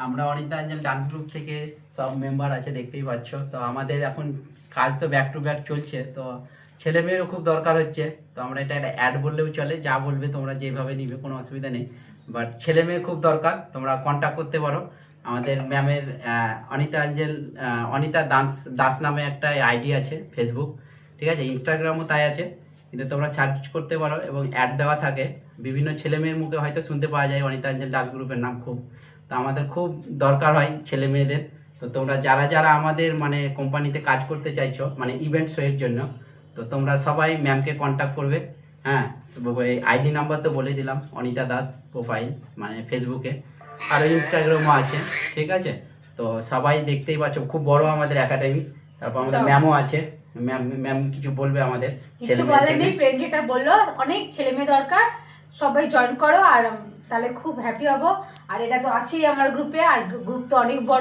আমরা Anita Anjal dance group থেকে সব মেম্বার আছে, দেখতেই পাচ্ছ। তো আমাদের এখন কাজ তো ব্যাক টু ব্যাক চলছে, তো ছেলে মেয়েরও খুব দরকার হচ্ছে। তো আমরা এটা একটা অ্যাড বললেও চলে, যা বলবে তোমরা যেভাবে নিবে কোনো অসুবিধা নেই। বাট ছেলে মেয়ে খুব দরকার, তোমরা কন্ট্যাক্ট করতে পারো। আমাদের ম্যামের অনিতা অঞ্জল অনিতা দাস নামে একটা আইডি আছে ফেসবুক, ঠিক আছে, ইনস্টাগ্রামও তাই আছে, কিন্তু তোমরা সার্চ করতে পারো এবং অ্যাড দেওয়া থাকে। বিভিন্ন ছেলে মেয়ের মুখে হয়তো শুনতে পাওয়া যায় অনিতা অঞ্জল ডান্স গ্রুপের নাম খুব। তো আমাদের খুব দরকার হয় ছেলে মেয়েদের। তো তোমরা যারা যারা আমাদের মানে কোম্পানিতে কাজ করতে চাইছো মানে ইভেন্ট শোয়ের জন্য, তো তোমরা সবাই ম্যামকে কন্ট্যাক্ট করবে। হ্যাঁ, আইডি নাম্বার তো বলে দিলাম, অনিতা দাস প্রোফাইল মানে ফেসবুকে, আর ইনস্টাগ্রামও আছে, ঠিক আছে। তো সবাই দেখতেই পাচ্ছ, খুব বড় আমাদের একাডেমি। তারপর আমাদের ম্যামও আছে, ম্যাম কিছু বলবে আমাদের কিছু বলেনি। প্রেম যেটা বললো, অনেক ছেলে মেয়ে দরকার, সবাই জয়েন করো, আর তাহলে খুব হ্যাপি হবো। আর এটা তো আছেই আমার গ্রুপে, আর গ্রুপ তো অনেক বড়।